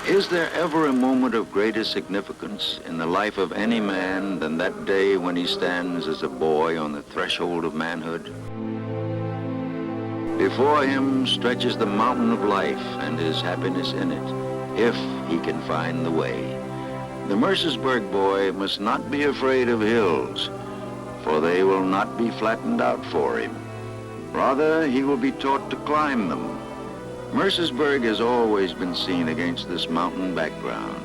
Is there ever a moment of greater significance in the life of any man than that day when he stands as a boy on the threshold of manhood? Before him stretches the mountain of life and his happiness in it, if he can find the way. The Mercersburg boy must not be afraid of hills, for they will not be flattened out for him. Rather, he will be taught to climb them. Mercersburg has always been seen against this mountain background,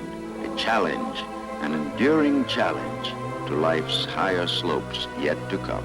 a challenge, an enduring challenge to life's higher slopes yet to come.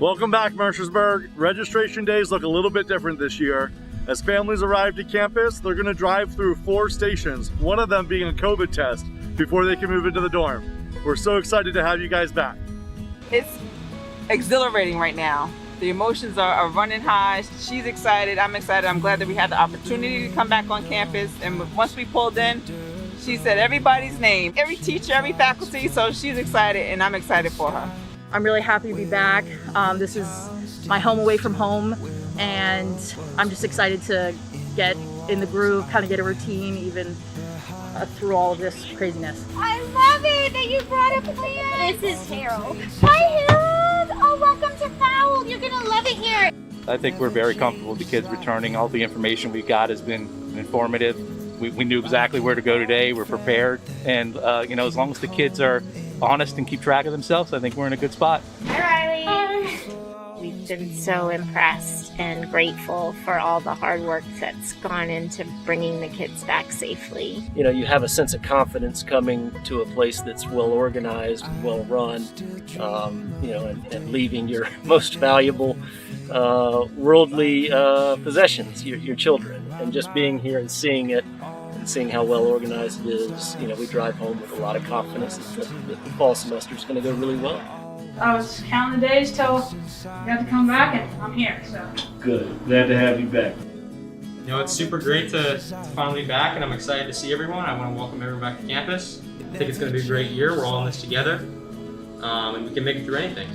Welcome back, Mercersburg. Registration days look a little bit different this year. As families arrive to campus, they're going to drive through 4 stations, one of them being a COVID test, before they can move into the dorm. We're so excited to have you guys back. It's exhilarating right now. The emotions are running high. She's excited, I'm excited. I'm glad that we had the opportunity to come back on campus. And once we pulled in, she said everybody's name, every teacher, every faculty. So she's excited and I'm excited for her. I'm really happy to be back. This is my home away from home, and I'm just excited to get in the groove, kind of get a routine even through all of this craziness. I love it that you brought a plant. This is Harold. Hi Harold! Oh, welcome to Fowl. You're gonna love it here. I think we're very comfortable with the kids returning. All the information we got has been informative. We knew exactly where to go today. We're prepared, and you know, as long as the kids are honest and keep track of themselves, I think we're in a good spot. Hi Riley. We've been so impressed and grateful for all the hard work that's gone into bringing the kids back safely. You know, you have a sense of confidence coming to a place that's well organized, well run, you know, and leaving your most valuable worldly possessions, your children, and just being here and seeing it and seeing how well organized it is. You know, we drive home with a lot of confidence that the fall semester is going to go really well. I was counting the days till I got to come back, and I'm here, so. Good. Glad to have you back. You know, it's super great to finally be back, and I'm excited to see everyone. I want to welcome everyone back to campus. I think it's going to be a great year. We're all in this together, and we can make it through anything.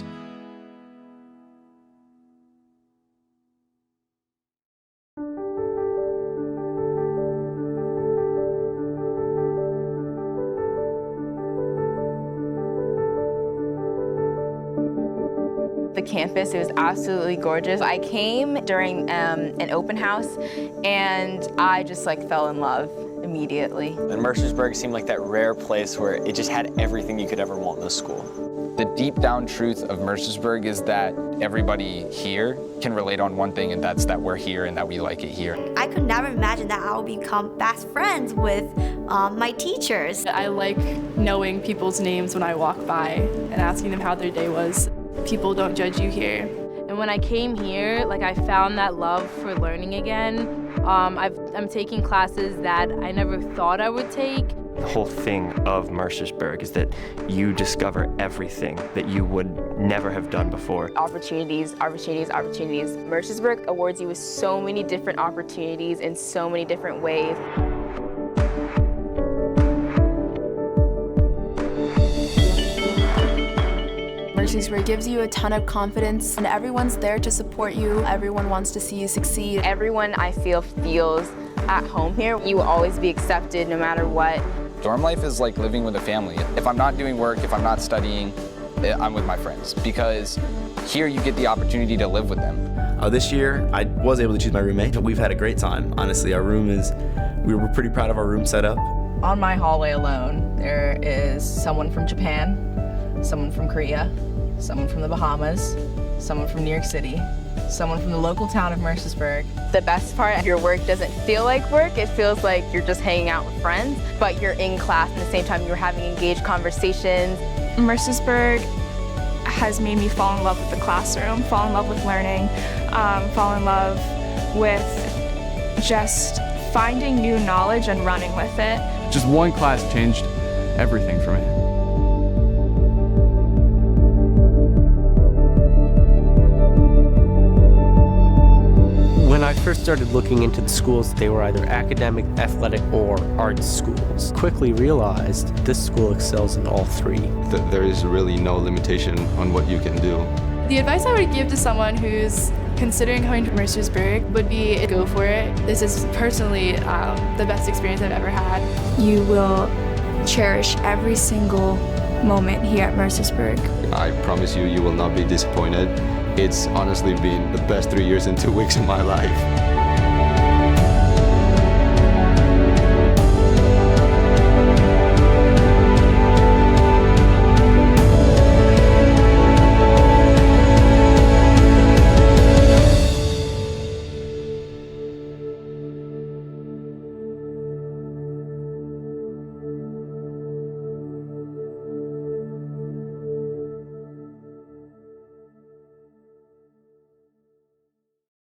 The campus, it was absolutely gorgeous. I came during an open house and I just fell in love immediately. And Mercersburg seemed like that rare place where it just had everything you could ever want in a school. The deep down truth of Mercersburg is that everybody here can relate on one thing, and that's that we're here and that we like it here. I could never imagine that I would become best friends with my teachers. I like knowing people's names when I walk by and asking them how their day was. People don't judge you here. And when I came here, I found that love for learning again. I'm taking classes that I never thought I would take. The whole thing of Mercersburg is that you discover everything that you would never have done before. Opportunities, opportunities, opportunities. Mercersburg awards you with so many different opportunities in so many different ways. Mercersburg gives you a ton of confidence, and everyone's there to support you. Everyone wants to see you succeed. Everyone, I feel, feels at home here. You will always be accepted no matter what. Dorm life is like living with a family. If I'm not doing work, if I'm not studying, I'm with my friends, because here you get the opportunity to live with them. This year, I was able to choose my roommate. We've had a great time. Honestly, we were pretty proud of our room setup. On my hallway alone, there is someone from Japan, someone from Korea, someone from the Bahamas, someone from New York City, someone from the local town of Mercersburg. The best part, your work doesn't feel like work. It feels like you're just hanging out with friends, but you're in class and at the same time you're having engaged conversations. Mercersburg has made me fall in love with the classroom, fall in love with learning, fall in love with just finding new knowledge and running with it. Just one class changed everything for me. When I first started looking into the schools, they were either academic, athletic, or arts schools. Quickly realized this school excels in all three. There is really no limitation on what you can do. The advice I would give to someone who's considering coming to Mercersburg would be go for it. This is personally the best experience I've ever had. You will cherish every single moment here at Mercersburg. I promise you, you will not be disappointed. It's honestly been the best 3 years and 2 weeks of my life.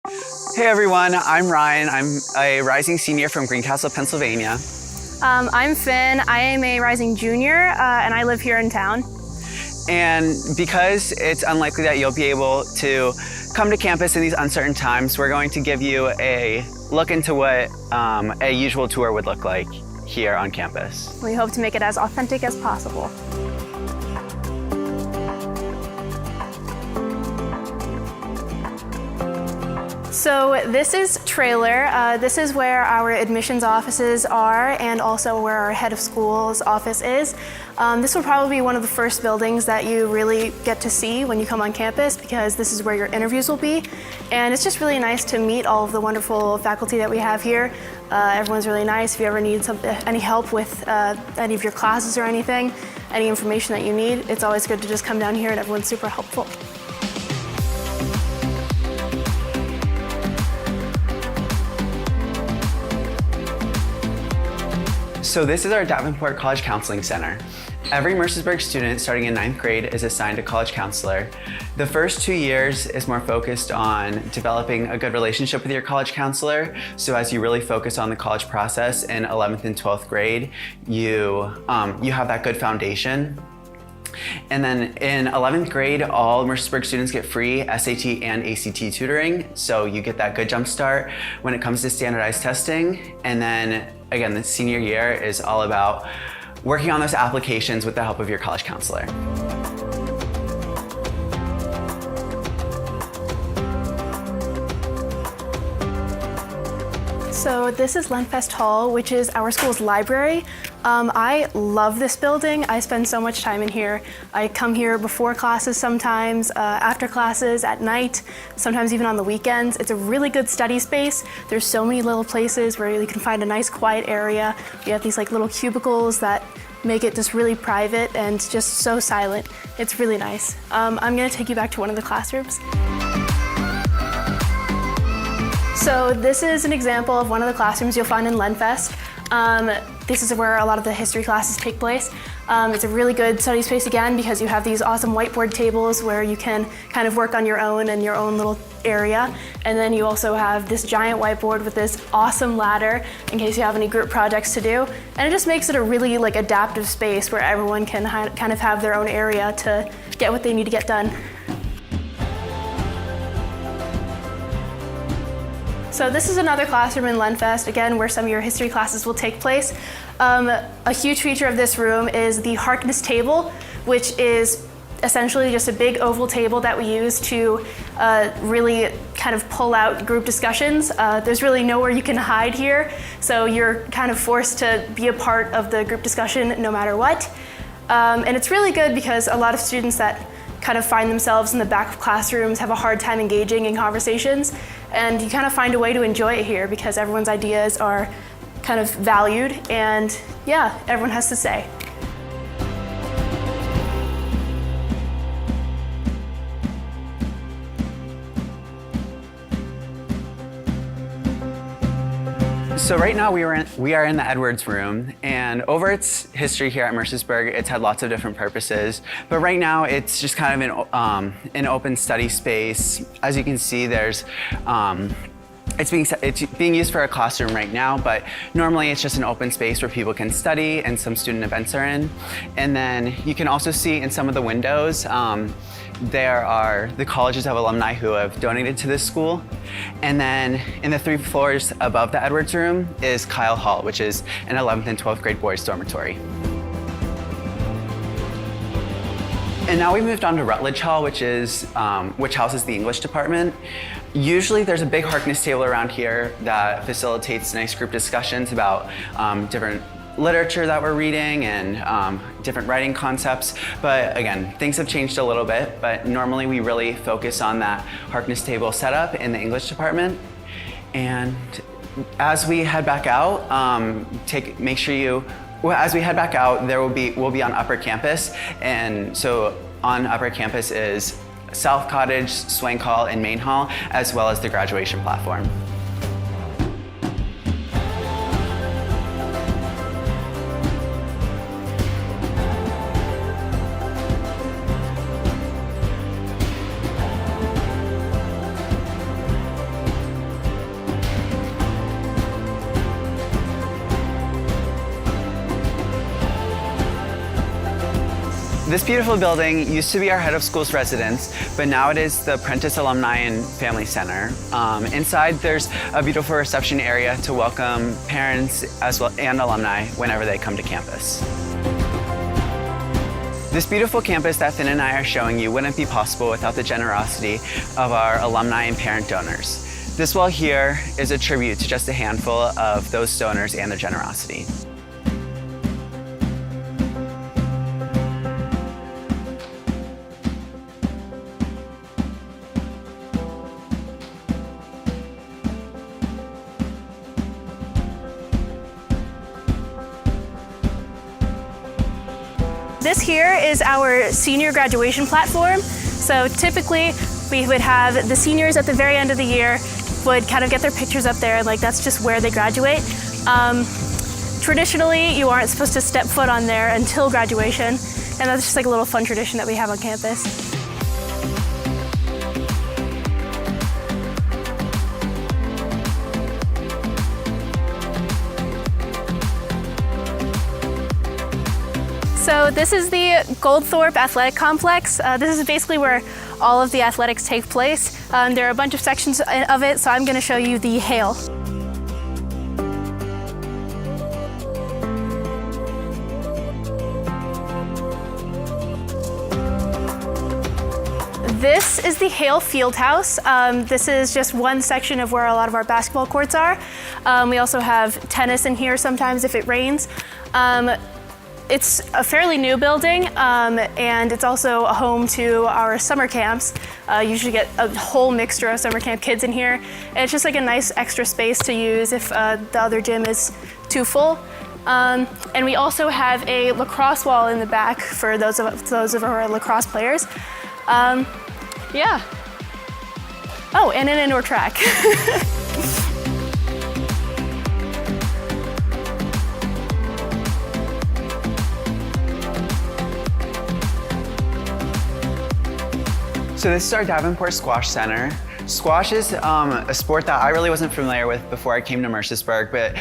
Hey everyone, I'm Ryan. I'm a rising senior from Greencastle, Pennsylvania. I'm Finn. I am a rising junior, and I live here in town. And because it's unlikely that you'll be able to come to campus in these uncertain times, we're going to give you a look into what a usual tour would look like here on campus. We hope to make it as authentic as possible. So this is trailer. This is where our admissions offices are and also where our head of school's office is. This will probably be one of the first buildings that you really get to see when you come on campus because this is where your interviews will be. And it's just really nice to meet all of the wonderful faculty that we have here. Everyone's really nice. If you ever need any help with any of your classes or anything, any information that you need, it's always good to just come down here and everyone's super helpful. So this is our Davenport College Counseling Center. Every Mercersburg student starting in 9th grade is assigned a college counselor. The first 2 years is more focused on developing a good relationship with your college counselor. So as you really focus on the college process in 11th and 12th grade, you have that good foundation. And then in 11th grade, all Mercersburg students get free SAT and ACT tutoring. So you get that good jump start when it comes to standardized testing. And then again, the senior year is all about working on those applications with the help of your college counselor. So this is Lenfest Hall, which is our school's library. I love this building. I spend so much time in here. I come here before classes sometimes, after classes, at night, sometimes even on the weekends. It's a really good study space. There's so many little places where you can find a nice quiet area. You have these like little cubicles that make it just really private and just so silent. It's really nice. I'm gonna take you back to one of the classrooms. So this is an example of one of the classrooms you'll find in Lenfest. This is where a lot of the history classes take place. It's a really good study space again because you have these awesome whiteboard tables where you can kind of work on your own in your own little area. And then you also have this giant whiteboard with this awesome ladder in case you have any group projects to do. And it just makes it a really like adaptive space where everyone can kind of have their own area to get what they need to get done. So this is another classroom in Lenfest, again, where some of your history classes will take place. A huge feature of this room is the Harkness table, which is essentially just a big oval table that we use to really kind of pull out group discussions. There's really nowhere you can hide here, so you're kind of forced to be a part of the group discussion no matter what. And it's really good because a lot of students that kind of find themselves in the back of classrooms have a hard time engaging in conversations, and you kind of find a way to enjoy it here because everyone's ideas are kind of valued, and yeah, everyone has to say. So right now we are in the Edwards room, and over its history here at Mercersburg, it's had lots of different purposes. But right now it's just kind of an open study space. As you can see, there's it's being used for a classroom right now, but normally it's just an open space where people can study and some student events are in. And then you can also see in some of the windows, there are the colleges of alumni who have donated to this school. And then in the 3 floors above the Edwards room is Kyle Hall, which is an 11th and 12th grade boys dormitory. And now we've moved on to Rutledge Hall, which houses the English department. Usually there's a big Harkness table around here that facilitates nice group discussions about different literature that we're reading and different writing concepts. But again, things have changed a little bit, but normally we really focus on that Harkness table setup in the English department. And as we head back out, as we head back out, we'll be on Upper Campus. And so on Upper Campus is South Cottage, Swank Hall, and Main Hall, as well as the graduation platform. This beautiful building used to be our head of school's residence, but now it is the Prentice Alumni and Family Center. Inside, there's a beautiful reception area to welcome parents as well and alumni whenever they come to campus. This beautiful campus that Finn and I are showing you wouldn't be possible without the generosity of our alumni and parent donors. This wall here is a tribute to just a handful of those donors and their generosity. This here is our senior graduation platform. So typically we would have the seniors at the very end of the year would kind of get their pictures up there, and like that's just where they graduate. Traditionally, you aren't supposed to step foot on there until graduation, and that's just like a little fun tradition that we have on campus. So this is the Goldthorpe Athletic Complex. This is basically where all of the athletics take place. There are a bunch of sections of it, so I'm going to show you the Hale. This is the Hale Fieldhouse. This is just one section of where a lot of our basketball courts are. We also have tennis in here sometimes if it rains. It's a fairly new building, and it's also a home to our summer camps. Usually get a whole mixture of summer camp kids in here. And it's just like a nice extra space to use if the other gym is too full. And we also have a lacrosse wall in the back for those of our lacrosse players. Yeah. Oh, and an indoor track. So this is our Davenport Squash Center. Squash is a sport that I really wasn't familiar with before I came to Mercersburg, but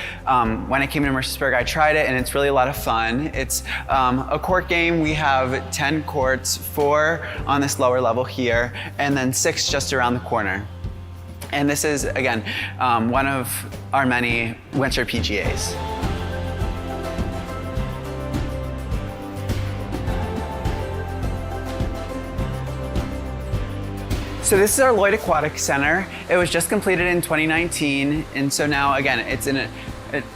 when I came to Mercersburg, I tried it and it's really a lot of fun. It's a court game. We have 10 courts, 4 on this lower level here, and then 6 just around the corner. And this is, again, one of our many winter PGAs. So this is our Lloyd Aquatic Center. It was just completed in 2019, and so now, again, it's an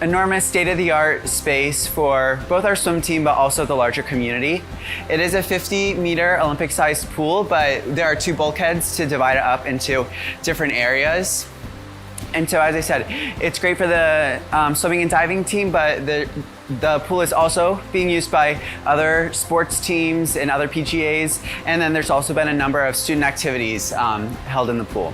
enormous state-of-the-art space for both our swim team, but also the larger community. It is a 50-meter Olympic-sized pool, but there are 2 bulkheads to divide it up into different areas. And so, as I said, it's great for the swimming and diving team, but the pool is also being used by other sports teams and other PGAs. And then there's also been a number of student activities held in the pool.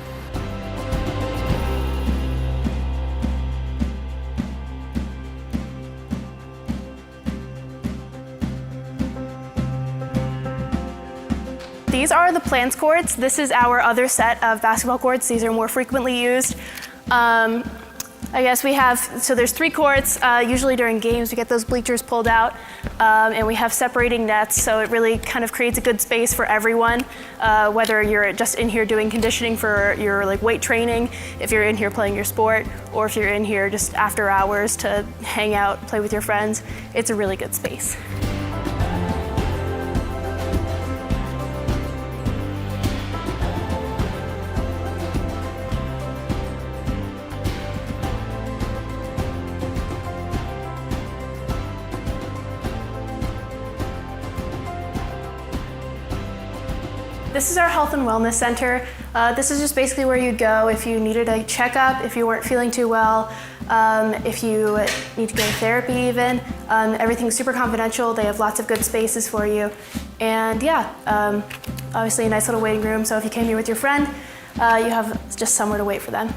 These are the Plans courts. This is our other set of basketball courts. These are more frequently used. I guess we have, so there's 3 courts. Usually during games, we get those bleachers pulled out, and we have separating nets, so it really kind of creates a good space for everyone, whether you're just in here doing conditioning for your weight training, if you're in here playing your sport, or if you're in here just after hours to hang out, play with your friends. It's a really good space. This is our health and wellness center. This is just basically where you'd go if you needed a checkup, if you weren't feeling too well, if you need to go to therapy even. Everything's super confidential. They have lots of good spaces for you. And yeah, obviously a nice little waiting room. So if you came here with your friend, you have just somewhere to wait for them.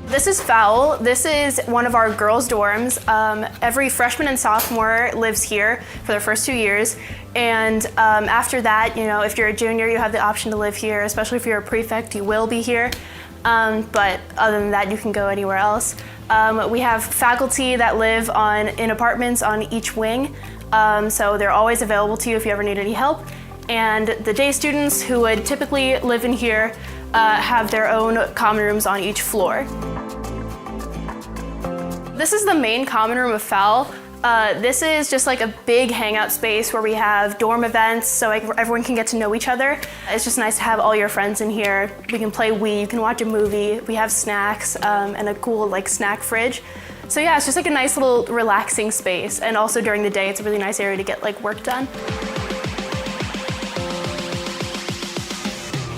This is Fowl. This is one of our girls' dorms. Every freshman and sophomore lives here for their first 2 years. And after that, you know, if you're a junior, you have the option to live here, especially if you're a prefect, you will be here. But other than that, you can go anywhere else. We have faculty that live in apartments on each wing. So they're always available to you if you ever need any help. And the day students who would typically live in here have their own common rooms on each floor. This is the main common room of Fowl. This is just like a big hangout space where we have dorm events so everyone can get to know each other. It's just nice to have all your friends in here. We can play Wii, you can watch a movie, we have snacks and a cool like snack fridge. So yeah, it's just like a nice little relaxing space, and also during the day it's a really nice area to get like work done.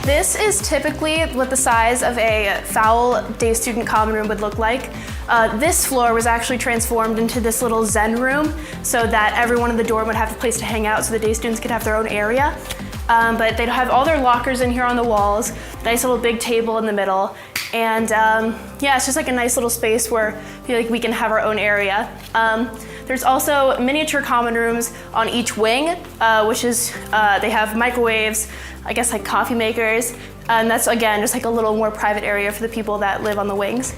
This is typically what the size of a Fowl day student common room would look like. This floor was actually transformed into this little Zen room so that everyone in the dorm would have a place to hang out so the day students could have their own area. But they'd have all their lockers in here on the walls, nice little big table in the middle. And yeah, it's just like a nice little space where I feel like we can have our own area. There's also miniature common rooms on each wing, which is, they have microwaves, I guess like coffee makers. And that's again, just like a little more private area for the people that live on the wings.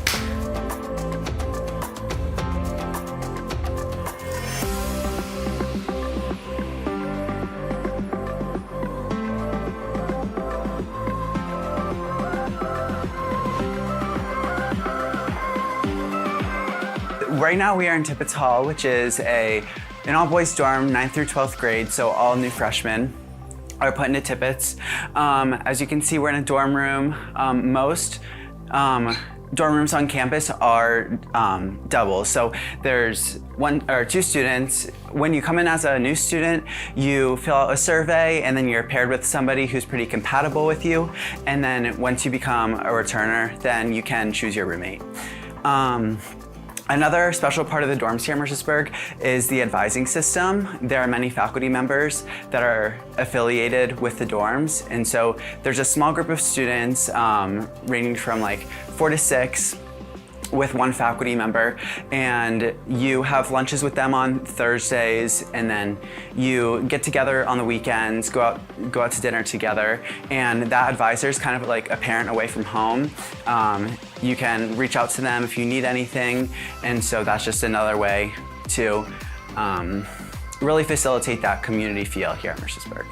Right now we are in Tippett's Hall, which is an all-boys dorm, 9th through 12th grade, so all new freshmen are put into Tippett's. As you can see, we're in a dorm room. Most dorm rooms on campus are doubles, so there's 1 or 2 students. When you come in as a new student, you fill out a survey and then you're paired with somebody who's pretty compatible with you, and then once you become a returner, then you can choose your roommate. Another special part of the dorms here at Mercersburg is the advising system. There are many faculty members that are affiliated with the dorms, and so there's a small group of students ranging from like 4 to 6 with 1 faculty member, and you have lunches with them on Thursdays, and then you get together on the weekends, go out to dinner together, and that advisor is kind of like a parent away from home. You can reach out to them if you need anything, and so that's just another way to really facilitate that community feel here at Mercersburg.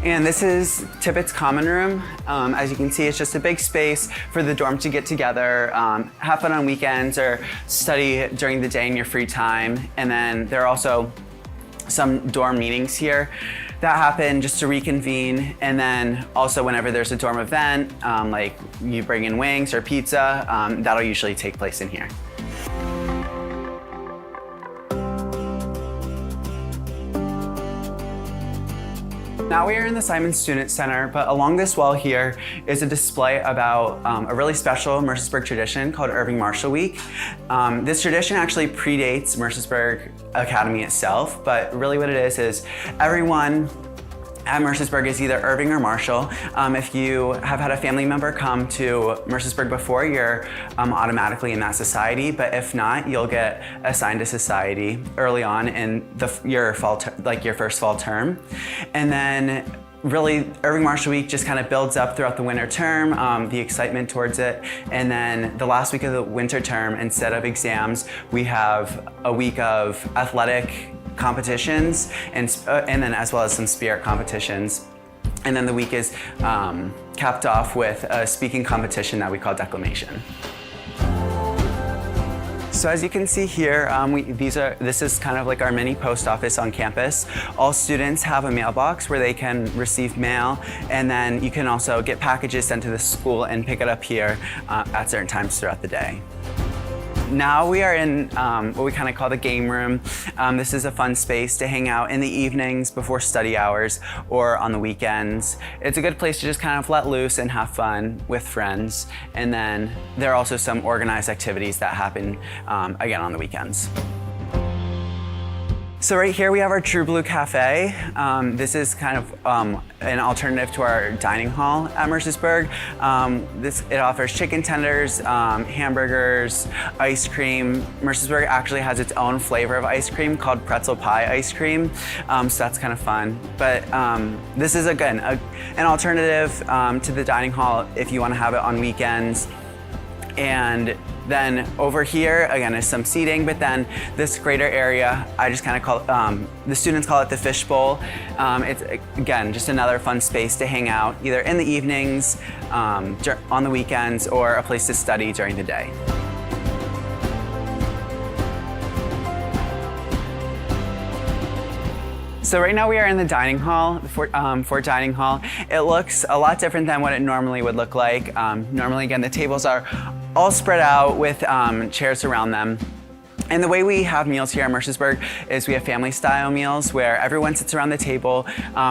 And this is Tippett's common room. As you can see, it's just a big space for the dorm to get together, have fun on weekends, or study during the day in your free time. And then there are also some dorm meetings here that happen just to reconvene. And then also whenever there's a dorm event, like you bring in wings or pizza, that'll usually take place in here. Now we are in the Simon Student Center, but along this wall here is a display about a really special Mercersburg tradition called Irving Marshall Week. This tradition actually predates Mercersburg Academy itself, but really what it is everyone at Mercersburg is either Irving or Marshall. If you have had a family member come to Mercersburg before, you're automatically in that society, but if not, you'll get assigned a society early on in your first fall term. And then really, Irving Marshall Week just kind of builds up throughout the winter term, the excitement towards it. And then the last week of the winter term, instead of exams, we have a week of athletic competitions and then as well as some spirit competitions. And then the week is capped off with a speaking competition that we call declamation. So as you can see here, this is kind of like our mini post office on campus. All students have a mailbox where they can receive mail, and then you can also get packages sent to the school and pick it up here at certain times throughout the day. Now we are in what we kind of call the game room. This is a fun space to hang out in the evenings before study hours or on the weekends. It's a good place to just kind of let loose and have fun with friends. And then there are also some organized activities that happen again on the weekends. So right here we have our True Blue Cafe. This is kind of an alternative to our dining hall at Mercersburg. It offers chicken tenders, hamburgers, ice cream. Mercersburg actually has its own flavor of ice cream called pretzel pie ice cream, so that's kind of fun. But this is, again, an alternative to the dining hall if you want to have it on weekends. And then over here, again, is some seating, but then this greater area, I just kind of call, the students call it the fish bowl. It's, again, just another fun space to hang out, either in the evenings, on the weekends, or a place to study during the day. So right now we are in the dining hall, for dining hall. It looks a lot different than what it normally would look like. Normally, again, the tables are all spread out with chairs around them. And the way we have meals here at Mercersburg is we have family style meals where everyone sits around the table.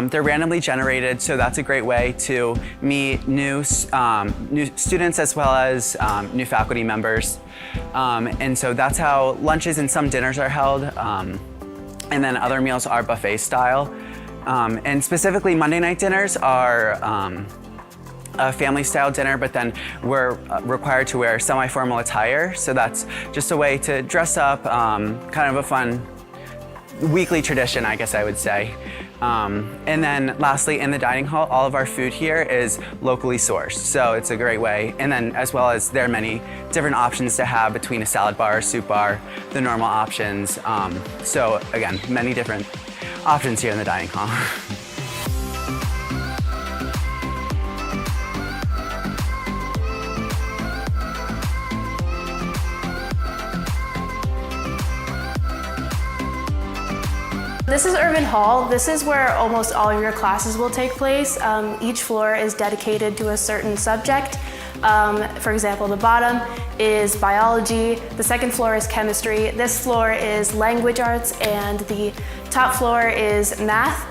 They're randomly generated, so that's a great way to meet new students as well as new faculty members. And so that's how lunches and some dinners are held. And then other meals are buffet style. And specifically Monday night dinners are a family style dinner, but then we're required to wear semi-formal attire. So that's just a way to dress up, kind of a fun weekly tradition, I guess I would say. And then lastly, in the dining hall, all of our food here is locally sourced. So it's a great way. And then as well as there are many different options to have between a salad bar, soup bar, the normal options. So again, many different options here in the dining hall. This is Urban Hall. This is where almost all of your classes will take place. Each floor is dedicated to a certain subject. For example, the bottom is biology, the second floor is chemistry, this floor is language arts, and the top floor is math.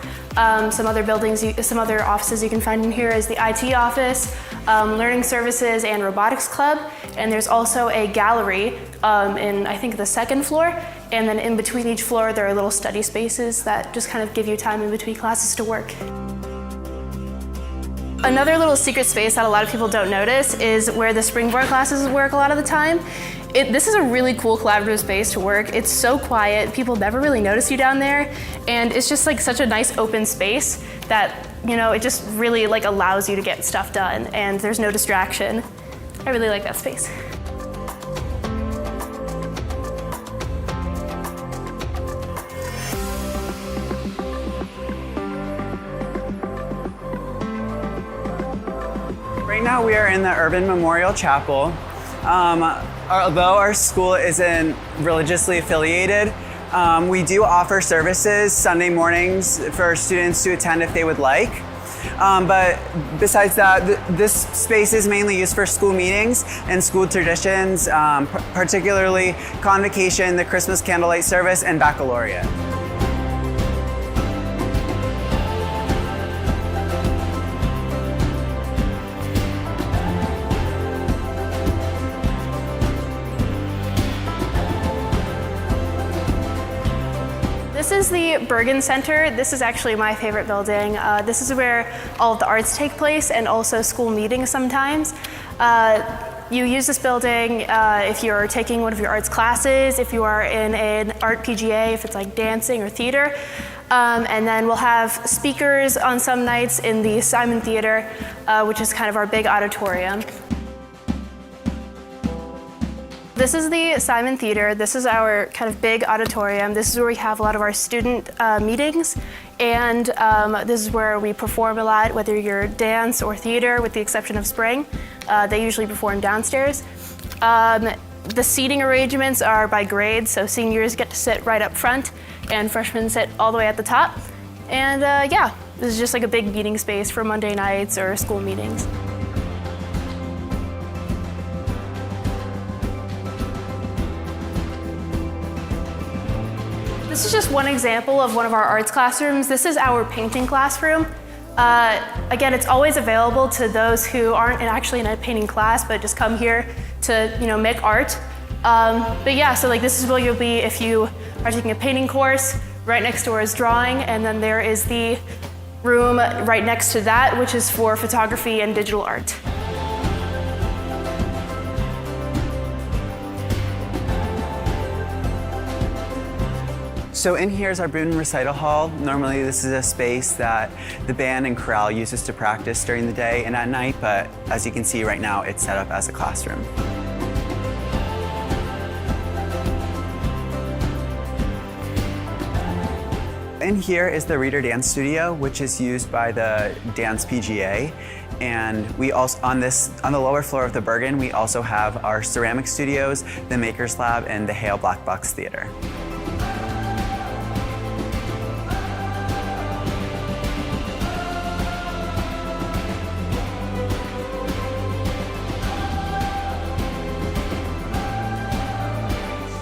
Some other offices you can find in here is the IT office, learning services, and robotics club. And there's also a gallery in, I think, the second floor. And then in between each floor, there are little study spaces that just kind of give you time in between classes to work. Another little secret space that a lot of people don't notice is where the springboard classes work a lot of the time. This is a really cool collaborative space to work. It's so quiet, people never really notice you down there, and it's just like such a nice open space that, you know, it just really like allows you to get stuff done and there's no distraction. I really like that space. Right now we are in the Urban Memorial Chapel. Although our school isn't religiously affiliated, we do offer services Sunday mornings for students to attend if they would like. But besides that, this space is mainly used for school meetings and school traditions, particularly convocation, the Christmas candlelight service, and baccalaureate. This is the Bergen Center. This is actually my favorite building. This is where all of the arts take place and also school meetings sometimes. You use this building if you're taking one of your arts classes, if you are in an art PGA, if it's like dancing or theater. And then we'll have speakers on some nights in the Simon Theater, which is kind of our big auditorium. This is the Simon Theater. This is our kind of big auditorium. This is where we have a lot of our student meetings, and this is where we perform a lot, whether you're dance or theater, with the exception of spring. They usually perform downstairs. The seating arrangements are by grade, so seniors get to sit right up front, and freshmen sit all the way at the top. And yeah, this is just like a big meeting space for Monday nights or school meetings. This is just one example of one of our arts classrooms. This is our painting classroom. Again, it's always available to those who aren't actually in a painting class, but just come here to, you know, make art. But yeah, so like this is where you'll be if you are taking a painting course. Right next door is drawing, and then there is the room right next to that, which is for photography and digital art. So in here is our Boone Recital Hall. Normally this is a space that the band and chorale uses to practice during the day and at night, but as you can see right now, it's set up as a classroom. In here is the Reader Dance Studio, which is used by the Dance PGA. And we also, on the lower floor of the Bergen, we also have our ceramic studios, the Makers Lab, and the Hale Black Box Theater.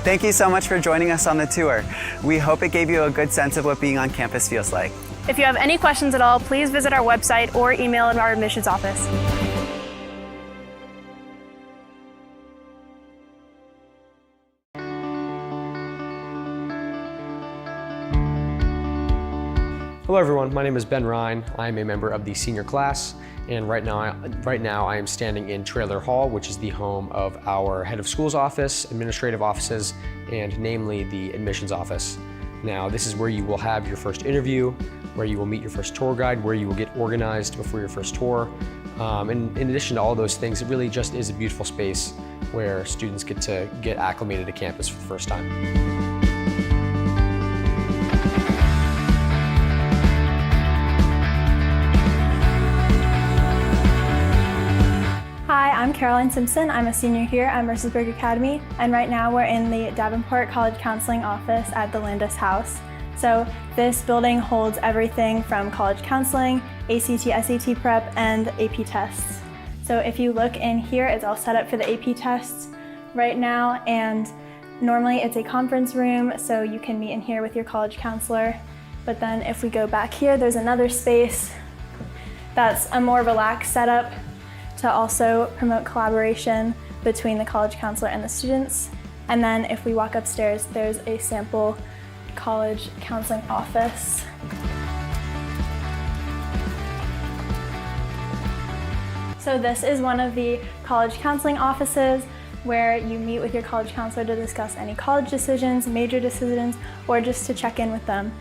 Thank you so much for joining us on the tour. We hope it gave you a good sense of what being on campus feels like. If you have any questions at all, please visit our website or email in our admissions office. Hello everyone, my name is Ben Ryan. I am a member of the senior class, and right now I am standing in Trailer Hall, which is the home of our head of schools office, administrative offices, and namely the admissions office. Now this is where you will have your first interview, where you will meet your first tour guide, where you will get organized before your first tour. And in addition to all those things, it really just is a beautiful space where students get to get acclimated to campus for the first time. Hi, I'm Caroline Simpson. I'm a senior here at Mercersburg Academy, and right now we're in the Davenport College Counseling Office at the Landis House. So this building holds everything from college counseling, ACT, SAT prep, and AP tests. So if you look in here, it's all set up for the AP tests right now, and normally it's a conference room, so you can meet in here with your college counselor. But then if we go back here, there's another space that's a more relaxed setup to also promote collaboration between the college counselor and the students. And then if we walk upstairs, there's a sample college counseling office. So this is one of the college counseling offices where you meet with your college counselor to discuss any college decisions, major decisions, or just to check in with them.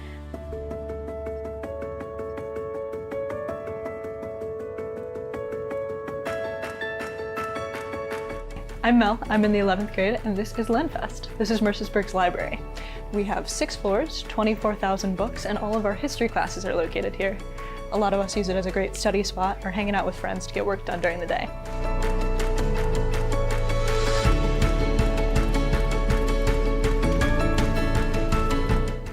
I'm Mel, I'm in the 11th grade, and this is LenFest. This is Mercersburg's library. We have 6 floors, 24,000 books, and all of our history classes are located here. A lot of us use it as a great study spot or hanging out with friends to get work done during the day.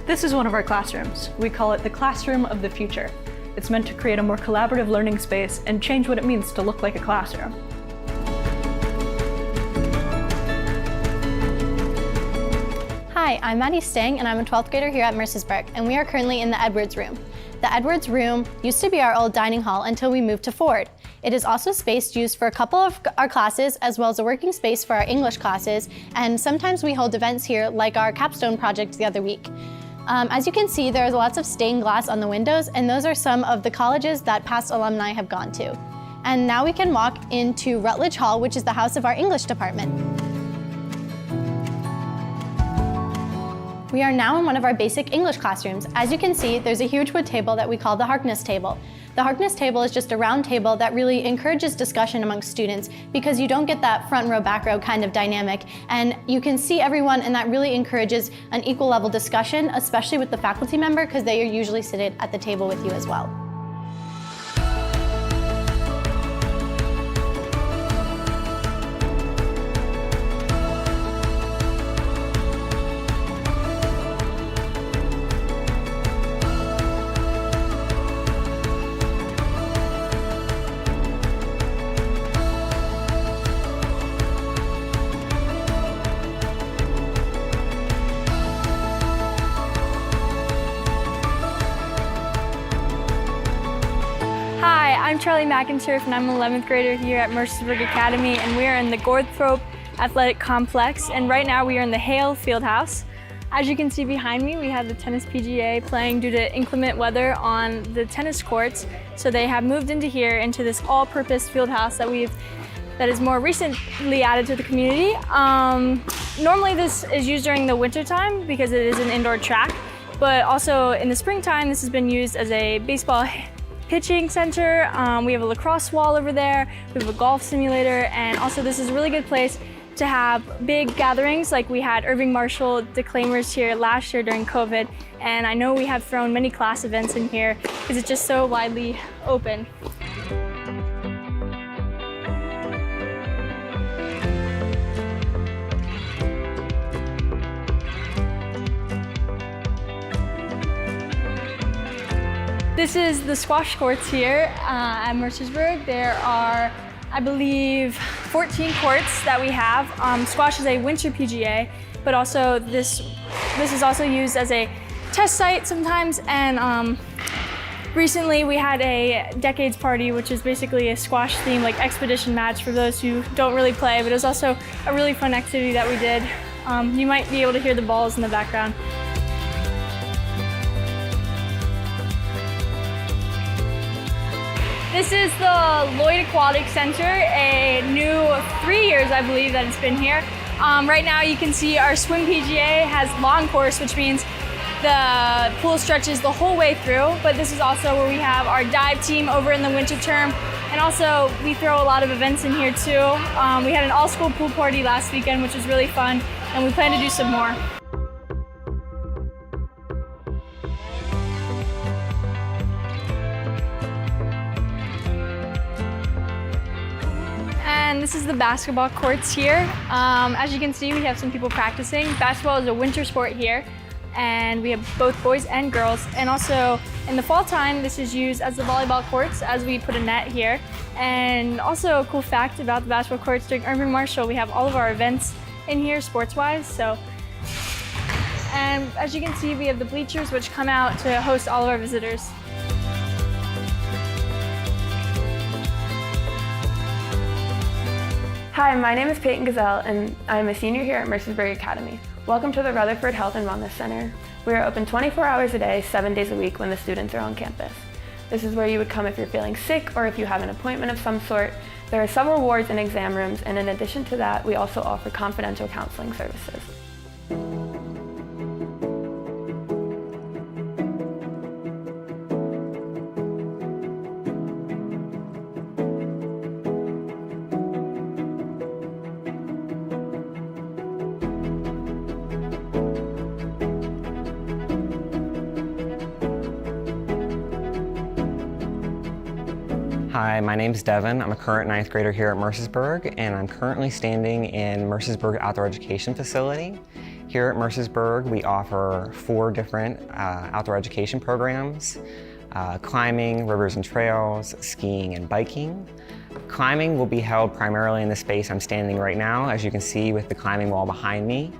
This is one of our classrooms. We call it the classroom of the future. It's meant to create a more collaborative learning space and change what it means to look like a classroom. Hi, I'm Maddie Stang, and I'm a 12th grader here at Mercersburg, and we are currently in the Edwards room. The Edwards room used to be our old dining hall until we moved to Ford. It is also space used for a couple of our classes, as well as a working space for our English classes, and sometimes we hold events here like our capstone project the other week. As you can see, there's lots of stained glass on the windows, and those are some of the colleges that past alumni have gone to. And now we can walk into Rutledge Hall, which is the house of our English department. We are now in one of our basic English classrooms. As you can see, there's a huge wood table that we call the Harkness table. The Harkness table is just a round table that really encourages discussion amongst students because you don't get that front row, back row kind of dynamic, and you can see everyone, and that really encourages an equal level discussion, especially with the faculty member, because they are usually seated at the table with you as well. I'm Charlie McInturf, and I'm an 11th grader here at Mercersburg Academy, and we are in the Gorthrope Athletic Complex, and right now we are in the Hale Fieldhouse. As you can see behind me, we have the tennis PGA playing due to inclement weather on the tennis courts. So they have moved into here, into this all-purpose field house that is more recently added to the community. Normally this is used during the winter time because it is an indoor track, but also in the springtime this has been used as a baseball pitching center. We have a lacrosse wall over there, we have a golf simulator, and also this is a really good place to have big gatherings like we had Irving Marshall declaimers here last year during COVID, and I know we have thrown many class events in here because it's just so widely open. This is the squash courts here at Mercersburg. There are, I believe, 14 courts that we have. Squash is a winter PGA, but also this is also used as a test site sometimes. And recently we had a decades party, which is basically a squash themed like expedition match for those who don't really play, but it was also a really fun activity that we did. You might be able to hear the balls in the background. This is the Lloyd Aquatic Center, a new 3 years, I believe, that it's been here. Right now you can see our swim PGA has long course, which means the pool stretches the whole way through, but this is also where we have our dive team over in the winter term. And also we throw a lot of events in here too. We had an all-school pool party last weekend, which was really fun, and we plan to do some more. And this is the basketball courts here. As you can see, we have some people practicing. Basketball is a winter sport here, and we have both boys and girls. And also in the fall time, this is used as the volleyball courts as we put a net here. And also a cool fact about the basketball courts, during Irving Marshall, we have all of our events in here sports-wise. And as you can see, we have the bleachers which come out to host all of our visitors. Hi, my name is Peyton Gazelle, and I'm a senior here at Mercersburg Academy. Welcome to the Rutherford Health and Wellness Center. We are open 24 hours a day, 7 days a week when the students are on campus. This is where you would come if you're feeling sick or if you have an appointment of some sort. There are several wards and exam rooms, and in addition to that, we also offer confidential counseling services. Hi, my name's Devin. I'm a current 9th grader here at Mercersburg, and I'm currently standing in Mercersburg Outdoor Education Facility. Here at Mercersburg, we offer 4 different outdoor education programs: climbing, rivers and trails, skiing, and biking. Climbing will be held primarily in the space I'm standing right now, as you can see with the climbing wall behind me.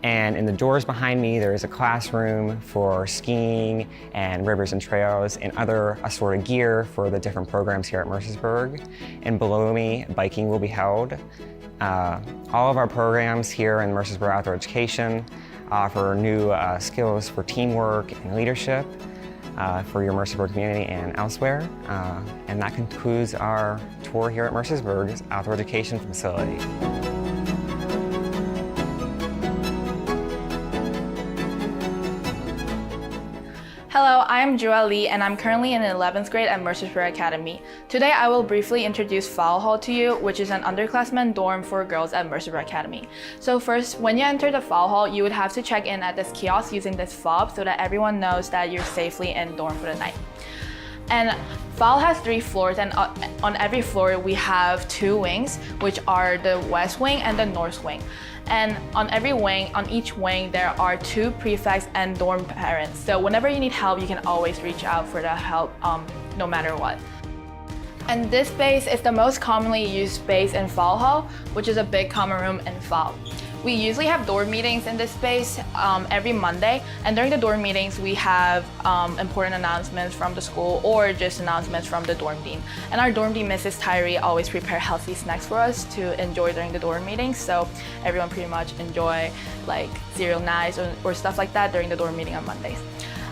And in the doors behind me, there is a classroom for skiing and rivers and trails and other assorted gear for the different programs here at Mercersburg. And below me, biking will be held. All of our programs here in Mercersburg Outdoor Education offer new skills for teamwork and leadership for your Mercersburg community and elsewhere. And that concludes our tour here at Mercersburg's Outdoor Education Facility. Hello, I am Joelle Lee, and I'm currently in 11th grade at Mercersburg Academy. Today I will briefly introduce Fowl Hall to you, which is an underclassmen dorm for girls at Mercersburg Academy. So first, when you enter the Fowl Hall, you would have to check in at this kiosk using this fob so that everyone knows that you're safely in dorm for the night. And Fowl has 3 floors, and on every floor we have 2 wings, which are the West Wing and the North Wing. And on every wing, on each wing, there are 2 prefects and dorm parents. So whenever you need help, you can always reach out for the help, no matter what. And this space is the most commonly used space in Fowl Hall, which is a big common room in Fowl. We usually have dorm meetings in this space every Monday, and during the dorm meetings we have important announcements from the school or just announcements from the dorm dean. And our dorm dean, Mrs. Tyree, always prepare healthy snacks for us to enjoy during the dorm meetings, so everyone pretty much enjoy like cereal nights or stuff like that during the dorm meeting on Mondays.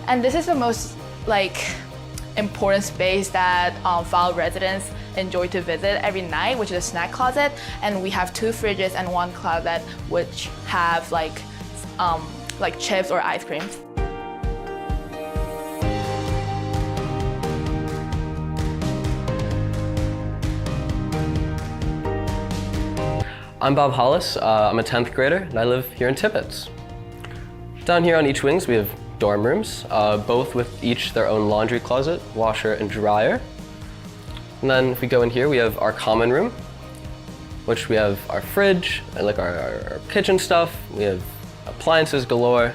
And this is the most important space that Fowl residents enjoy to visit every night, which is a snack closet. And we have 2 fridges and 1 closet which have like chips or ice creams. I'm Bob Hollis. I'm a 10th grader and I live here in Tibbetts. Down here on each wings we have dorm rooms, both with each their own laundry closet, washer, and dryer. And then if we go in here, we have our common room, which we have our fridge and like our kitchen stuff. We have appliances galore.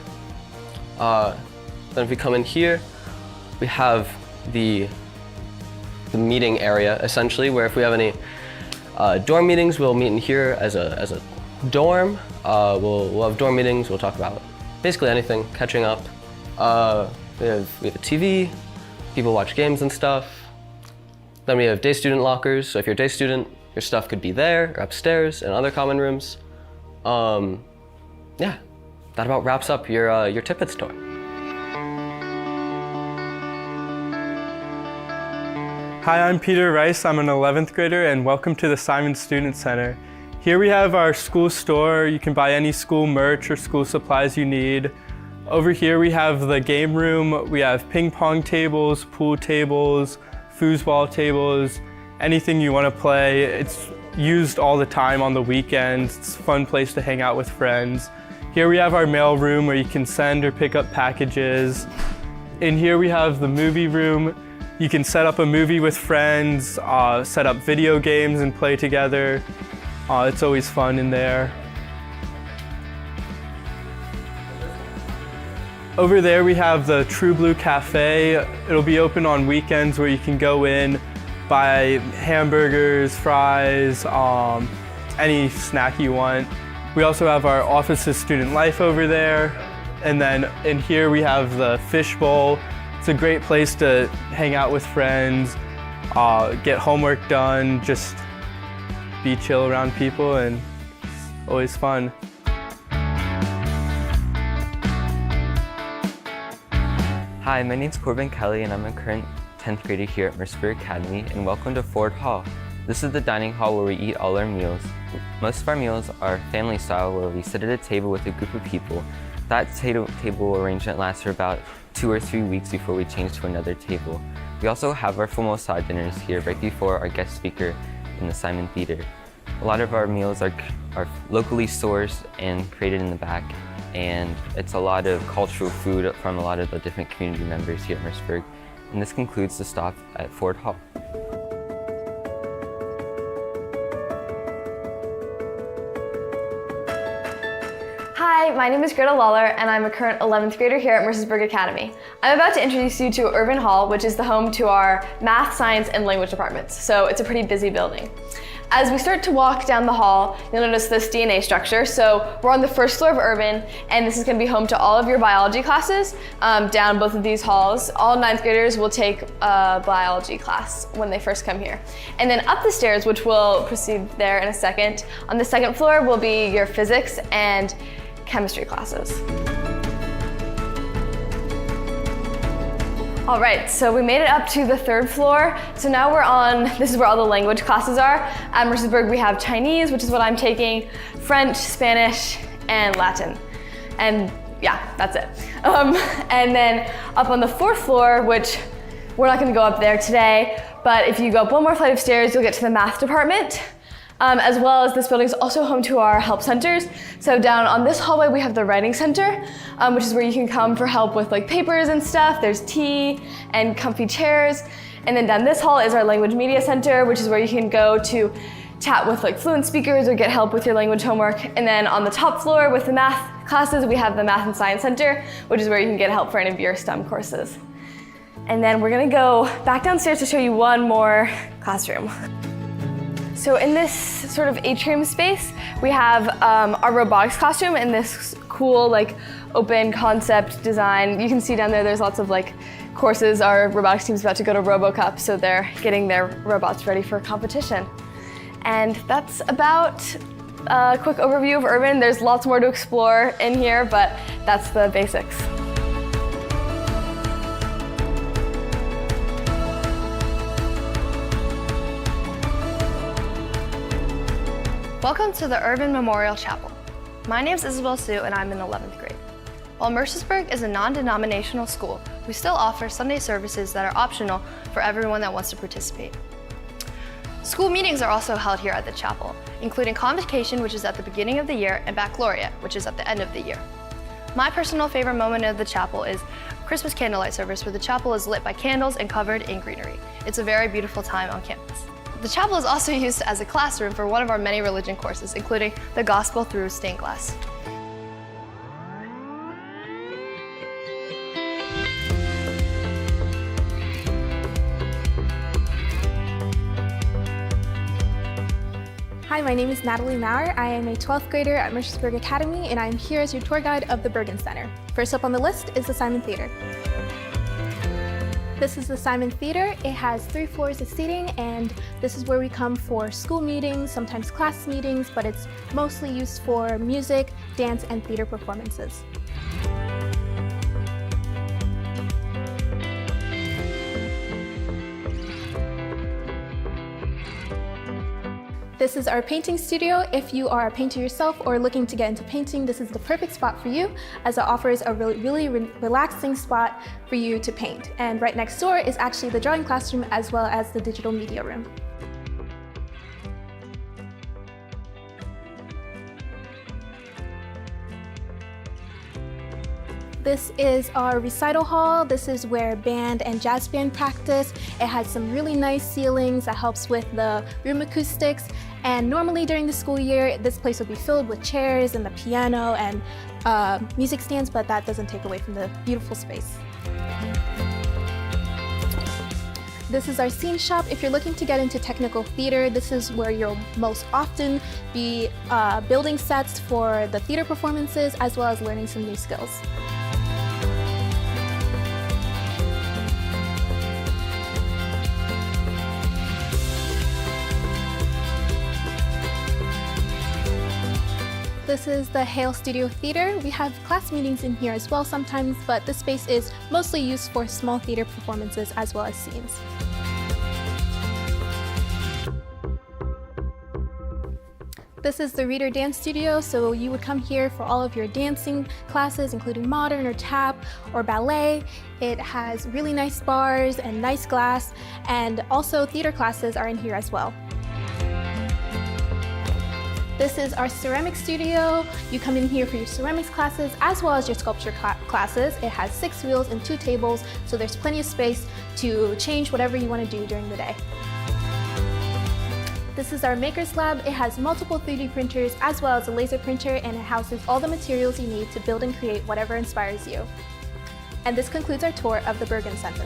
Then if we come in here, we have the meeting area essentially, where if we have any dorm meetings, we'll meet in here as a dorm. We'll have dorm meetings. We'll talk about basically anything, catching up. We have a TV. People watch games and stuff. Then we have day student lockers, so if you're a day student, your stuff could be there or upstairs in other common rooms. Yeah, that about wraps up your Tippett tour. Hi, I'm Peter Rice. I'm an 11th grader and welcome to the Simon Student Center. Here we have our school store. You can buy any school merch or school supplies you need. Over here we have the game room. We have ping pong tables, pool tables, foosball tables, anything you want to play. It's used all the time on the weekends. It's a fun place to hang out with friends. Here we have our mail room where you can send or pick up packages. In here we have the movie room. You can set up a movie with friends, set up video games and play together. It's always fun in there. Over there we have the True Blue Cafe. It'll be open on weekends where you can go in, buy hamburgers, fries, any snack you want. We also have our Office of Student Life over there. And then in here we have the Fish Bowl. It's a great place to hang out with friends, get homework done, just be chill around people, and it's always fun. Hi, my name's Corbin Kelly and I'm a current 10th grader here at Mercersburg Academy, and welcome to Ford Hall. This is the dining hall where we eat all our meals. Most of our meals are family style, where we sit at a table with a group of people. That table arrangement lasts for about 2 or 3 weeks before we change to another table. We also have our formal side dinners here right before our guest speaker in the Simon Theater. A lot of our meals are locally sourced and created in the back, and it's a lot of cultural food from a lot of the different community members here at Mercersburg. And this concludes the stop at Ford Hall. Hi, my name is Greta Lawler and I'm a current 11th grader here at Mercersburg Academy. I'm about to introduce you to Urban Hall, which is the home to our math, science, and language departments. So it's a pretty busy building. As we start to walk down the hall, you'll notice this DNA structure. So we're on the first floor of Urban, and this is going to be home to all of your biology classes down both of these halls. All 9th graders will take a biology class when they first come here. And then up the stairs, which we'll proceed there in a second, on the 2nd floor will be your physics and chemistry classes. All right, so we made it up to the 3rd floor. So now we're on, this is where all the language classes are. At Mercersburg we have Chinese, which is what I'm taking, French, Spanish, and Latin. And yeah, that's it. And then up on the 4th floor, which we're not gonna go up there today, but if you go up one more flight of stairs, you'll get to the math department. As well as this building is also home to our help centers. So down on this hallway we have the writing center, which is where you can come for help with like papers and stuff. There's tea and comfy chairs. And then down this hall is our language media center, which is where you can go to chat with like fluent speakers or get help with your language homework. And then on the top floor with the math classes, we have the math and science center, which is where you can get help for any of your STEM courses. And then we're gonna go back downstairs to show you one more classroom. So in this sort of atrium space, we have our robotics classroom in this cool open concept design. You can see down there, there's lots of courses. Our robotics team's about to go to RoboCup, so they're getting their robots ready for competition. And that's about a quick overview of Urban. There's lots more to explore in here, but that's the basics. Welcome to the Urban Memorial Chapel. My name is Isabel Sue and I'm in 11th grade. While Mercersburg is a non-denominational school, we still offer Sunday services that are optional for everyone that wants to participate. School meetings are also held here at the chapel, including Convocation, which is at the beginning of the year, and Baccalaureate, which is at the end of the year. My personal favorite moment of the chapel is Christmas candlelight service, where the chapel is lit by candles and covered in greenery. It's a very beautiful time on campus. The chapel is also used as a classroom for one of our many religion courses, including the Gospel through stained glass. Hi, my name is Natalie Maurer. I am a 12th grader at Mercersburg Academy, and I am here as your tour guide of the Bergen Center. First up on the list is the Simon Theater. This is the Simon Theater. It has 3 floors of seating, and this is where we come for school meetings, sometimes class meetings, but it's mostly used for music, dance, and theater performances. This is our painting studio. If you are a painter yourself or looking to get into painting, this is the perfect spot for you, as it offers a really relaxing spot for you to paint. And right next door is actually the drawing classroom as well as the digital media room. This is our recital hall. This is where band and jazz band practice. It has some really nice ceilings that helps with the room acoustics. And normally during the school year, this place will be filled with chairs and the piano and music stands, but that doesn't take away from the beautiful space. This is our scene shop. If you're looking to get into technical theater, this is where you'll most often be building sets for the theater performances as well as learning some new skills. This is the Hale Studio Theater. We have class meetings in here as well sometimes, but this space is mostly used for small theater performances as well as scenes. This is the Reader Dance Studio, so you would come here for all of your dancing classes, including modern or tap or ballet. It has really nice bars and nice glass, and also theater classes are in here as well. This is our ceramic studio. You come in here for your ceramics classes as well as your sculpture classes. It has 6 wheels and 2 tables, so there's plenty of space to change whatever you want to do during the day. This is our Maker's Lab. It has multiple 3D printers as well as a laser printer, and it houses all the materials you need to build and create whatever inspires you. And this concludes our tour of the Bergen Center.